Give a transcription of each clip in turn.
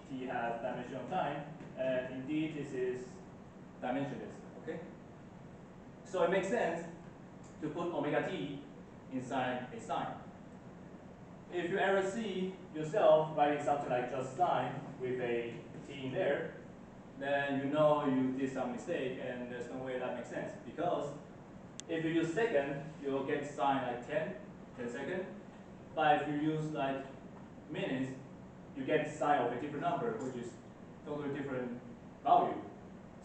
t has dimension of time, and indeed this is dimensionless. Okay. So it makes sense to put omega t inside a sign. If you ever see yourself writing something like just sign with a t in there, then you know you did some mistake and there's no way that makes sense. Because if you use second, you'll get sign like 10 seconds. But if you use like minutes, you get sign of a different number, which is totally different value.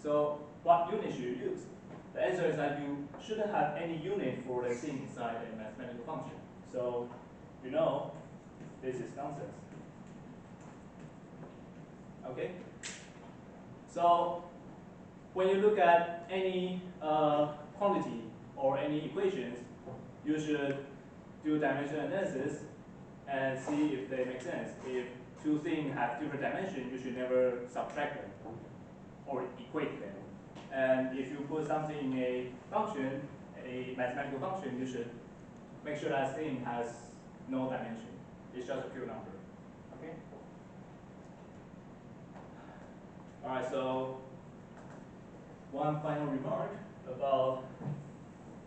So what unit should you use? The answer is that you shouldn't have any unit for the thing inside a mathematical function. So you know this is nonsense. Okay? So when you look at any quantity or any equations, you should do dimensional analysis and see if they make sense. If two things have different dimensions, you should never subtract them or equate them. And if you put something in a function, a mathematical function, you should make sure that thing has no dimension. It's just a pure number. Okay? Alright, so one final remark about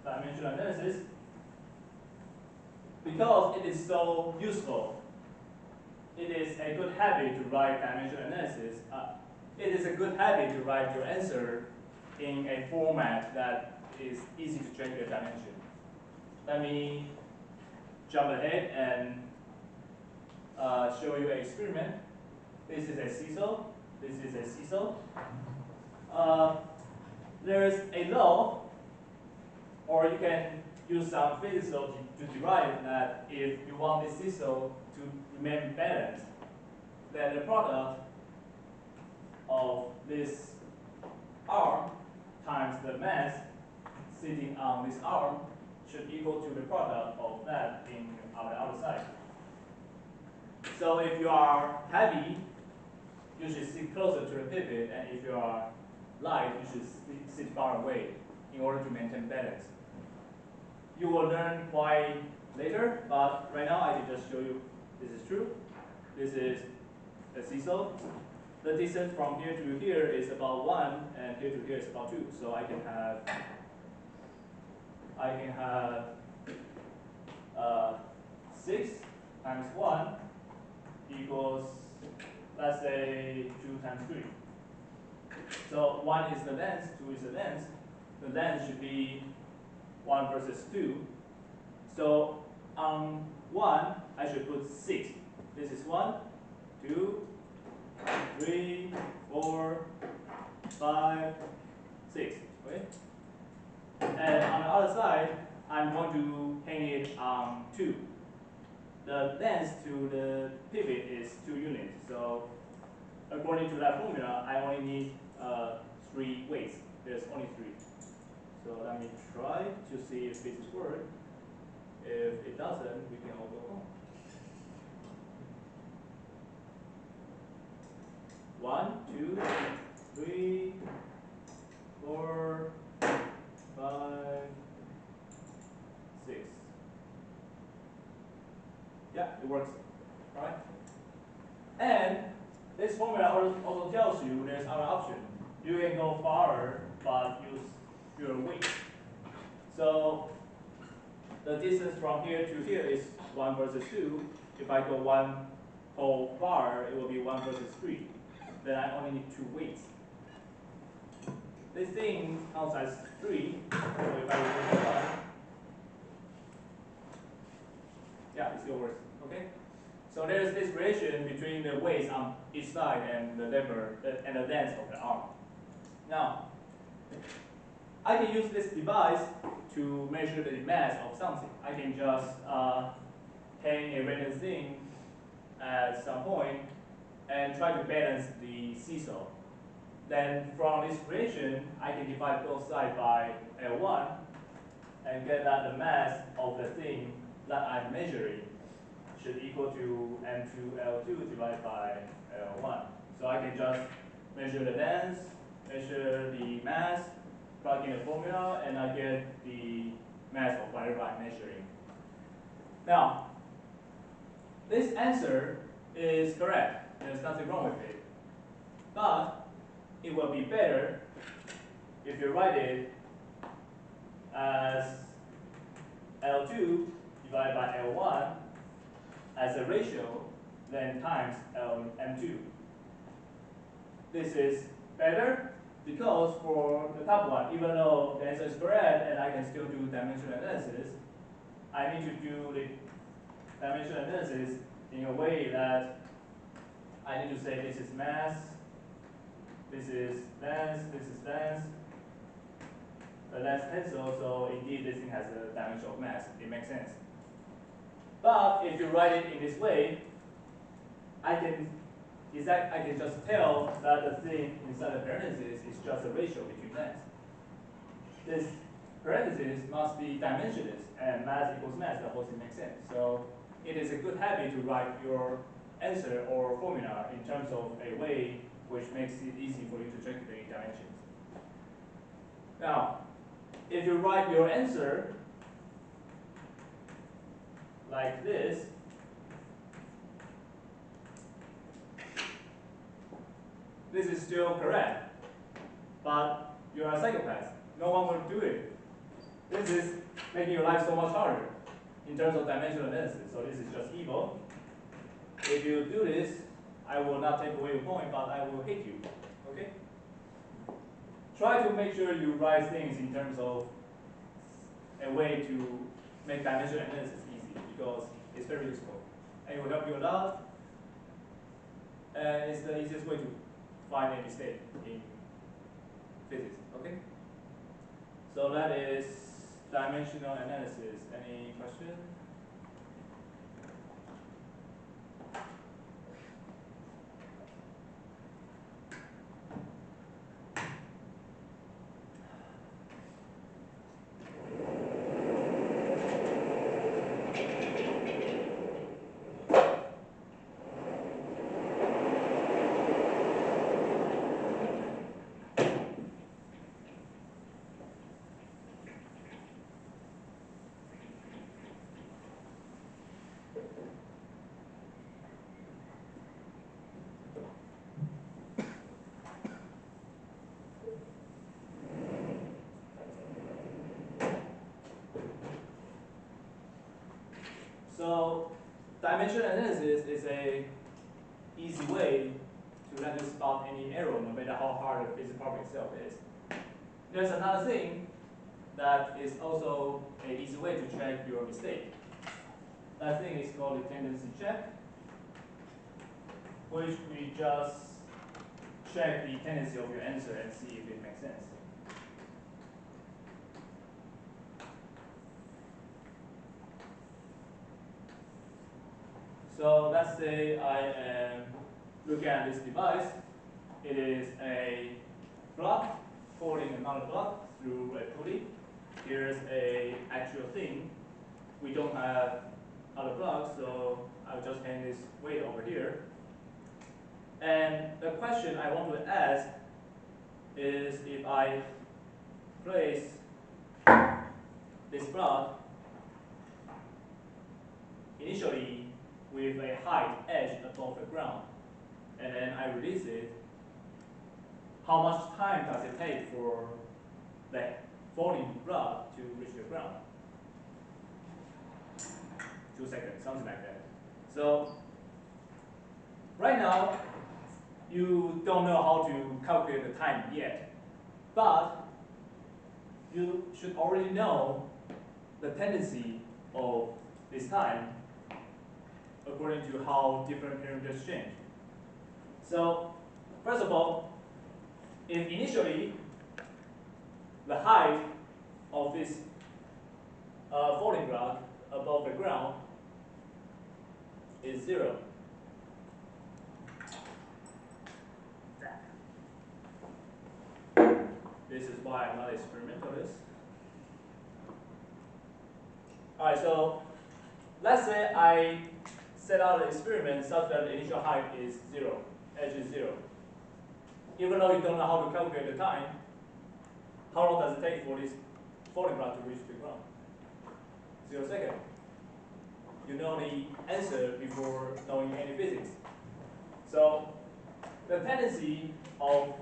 dimensional analysis. Because it is so useful, it is a good habit to write dimensional analysis. It is a good habit to write your answer in a format that is easy to check the dimension. Let me jump ahead and show you an experiment. This is a seesaw. This is a seesaw. There's a law, or you can use some physics law to derive that if you want this seesaw to remain balanced, then the product of this arm times the mass sitting on this arm should equal to the product of that on the other side. So if you are heavy, you should sit closer to the pivot, and if you are light, you should sit far away in order to maintain balance. You will learn why later, but right now I can just show you this is true. This is a seesaw. The distance from here to here is about 1, and here to here is about 2. So I can have 6 times 1 equals, let's say, 2 times 3. So 1 is the length, 2 is the length. The length should be 1 versus 2. So on 1, I should put 6. This is 1, 2, 3, 4, 5, 6. Okay? And on the other side, I'm going to hang it on 2. The length to the pivot is 2 units. So according to that formula, I only need 3 weights. There's only 3. So let me try to see if this works. If it doesn't, we can all go home. 1, 2, 3, 4, 5, 6. Yeah, it works. All right. And this formula also tells you there's other option. You can go farther, but use your weight. So the distance from here to here is 1 versus 2. If I go 1 whole farther, it will be 1 versus 3. Then I only need 2 weights. This thing counts as 3. So if I remove 1, yeah, it still works. Okay. So there's this relation between the weights on each side and the lever and the length of the arm. Now, I can use this device to measure the mass of something. I can just hang a random thing at some point and try to balance the seesaw. Then from this relation, I can divide both sides by L1 and get that the mass of the thing that I'm measuring should equal to M2L2 divided by L1. So I can just measure the length, measure the mass, plug in the formula, and I get the mass of whatever I'm measuring. Now, this answer is correct. There's nothing wrong with it. But it will be better if you write it as L2 divided by L1 as a ratio, then times M2. This is better because for the top one, even though the answer is correct and I can still do dimensional analysis, I need to do the dimensional analysis in a way that I need to say this is mass, this is length, this is length. The length tensor, so indeed this thing has a dimension of mass. It makes sense. But if you write it in this way, I can just tell that the thing inside the parentheses is just a ratio between lengths. This parentheses must be dimensionless, and mass equals mass. The whole thing makes sense. So it is a good habit to write your answer or formula in terms of a way which makes it easy for you to check the dimensions. Now, if you write your answer like this, this is still correct, but you are a psychopath. No one will do it. This is making your life so much harder in terms of dimensional analysis. So this is just evil. If you do this, I will not take away your point, but I will hate you. Okay? Try to make sure you write things in terms of a way to make dimensional analysis easy, because it's very useful. And it will help you a lot. And it's the easiest way to find a mistake in physics. Okay? So that is dimensional analysis. Any question? So dimensional analysis is a easy way to let you spot any error, no matter how hard the physics problem itself is. There's another thing that is also an easy way to check your mistake. That thing is called the tendency check, which we just check the tendency of your answer and see if it makes sense. So let's say I am looking at this device. It is a block holding another block through a pulley. Here's a actual thing. We don't have other blocks, so I'll just hang this weight over here. And the question I want to ask is, if I place this block initially with a height edge above the ground, and then I release it, how much time does it take for the falling block to reach the ground? 2 seconds, something like that. So right now, you don't know how to calculate the time yet, but you should already know the tendency of this time according to how different parameters change. So first of all, if initially the height of this falling block above the ground is 0, this is why I'm not an experimentalist. Alright, so let's say I set out an experiment such that the initial height is 0, edge is 0. Even though you don't know how to calculate the time, how long does it take for this falling block to reach the ground? 0 seconds. You know the answer before knowing any physics. So the tendency of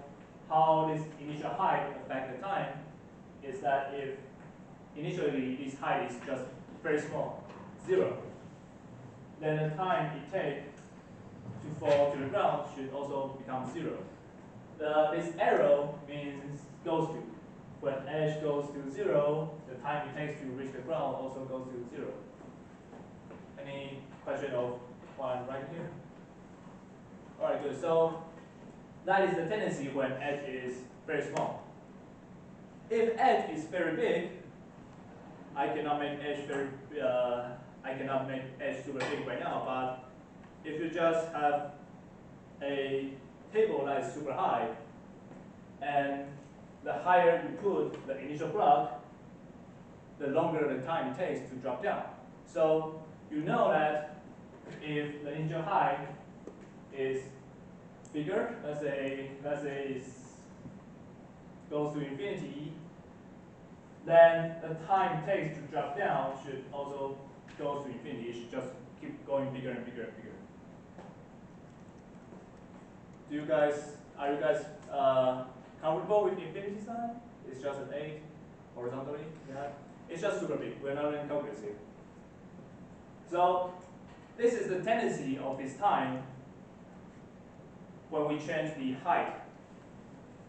how this initial height affects the time is that if initially this height is just very small, 0, then the time it takes to fall to the ground should also become 0. This arrow means goes to. When edge goes to 0, the time it takes to reach the ground also goes to 0. Any question of one right here? Alright, good. So that is the tendency when edge is very small. If edge is very big, I cannot make edge super big right now, but if you just have a table that is super high, and the higher you put the initial block, the longer the time it takes to drop down. So you know that if the initial height is bigger, let's say it goes to infinity, then the time it takes to drop down should also go to infinity. It should just keep going bigger and bigger and bigger. Are you guys comfortable with the infinity sign? It's just an 8 horizontally. Yeah. It's just super big. We're not in calculus here. So this is the tendency of this time when we change the height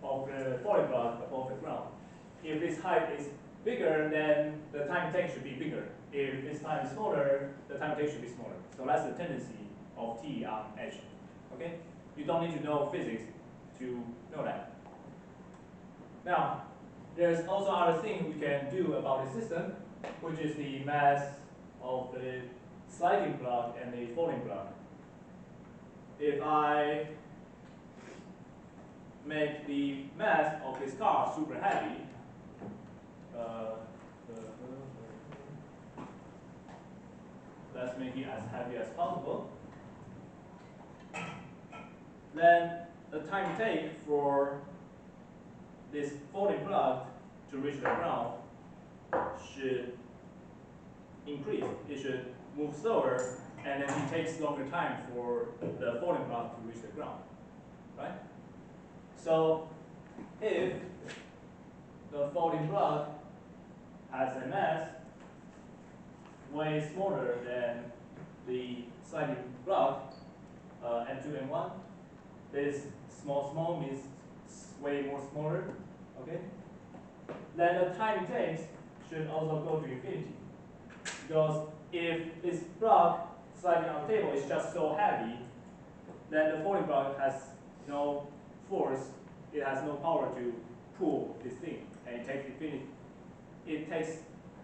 of the falling block above the ground. If this height is bigger, then the time it takes should be bigger. If this time is smaller, the time it takes should be smaller. So that's the tendency of T on edge. Okay? You don't need to know physics to know that. Now, there's also other thing we can do about the system, which is the mass of the sliding block and the falling block. If I make the mass of this car super heavy, let's make it as heavy as possible, then the time it takes for this falling block to reach the ground should increase. It should move slower, and then it takes longer time for the falling block to reach the ground, right? So if the falling block has a mass way smaller than the sliding block, M2, M1, this small means way more smaller, okay? Then the time it takes should also go to infinity. Because if this block sliding on the table is just so heavy, then the falling block has no force, it has no power to pull this thing, and it takes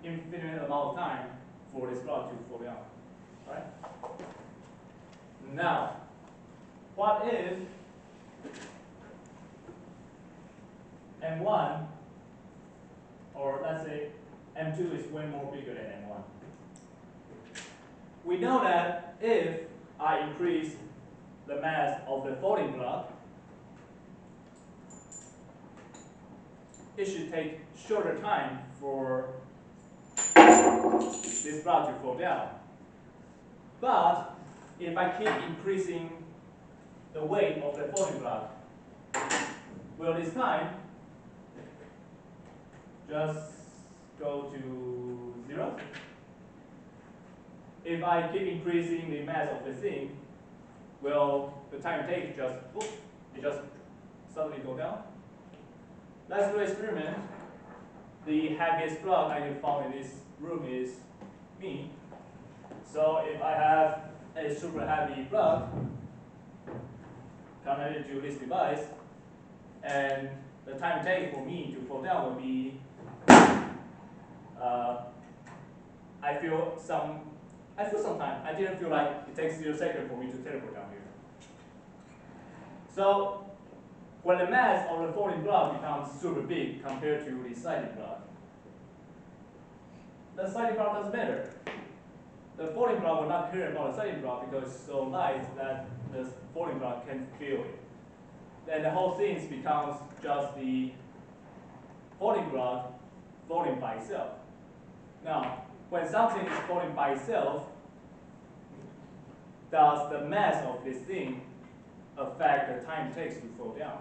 infinite amount of time for this block to fall down, right? Now, what if M1, or let's say M2 is way more bigger than M1? We know that if I increase the mass of the falling block, it should take shorter time for this block to fall down. But if I keep increasing the weight of the falling block, will this time just go to 0? If I keep increasing the mass of the thing, will the time it takes just, it just suddenly go down? Let's do an experiment. The heaviest block I can find in this room is me. So if I have a super heavy block connected to this device, and the time it takes for me to fall down will be, I feel some time. I didn't feel like it takes 0 seconds for me to teleport down here. So when the mass of the falling block becomes super big compared to the sliding block, the sliding block doesn't matter. The falling block will not care about the sliding block because it's so light that the falling block can feel it. Then the whole thing becomes just the falling block falling by itself. Now, when something is falling by itself, does the mass of this thing affect the time it takes to fall down.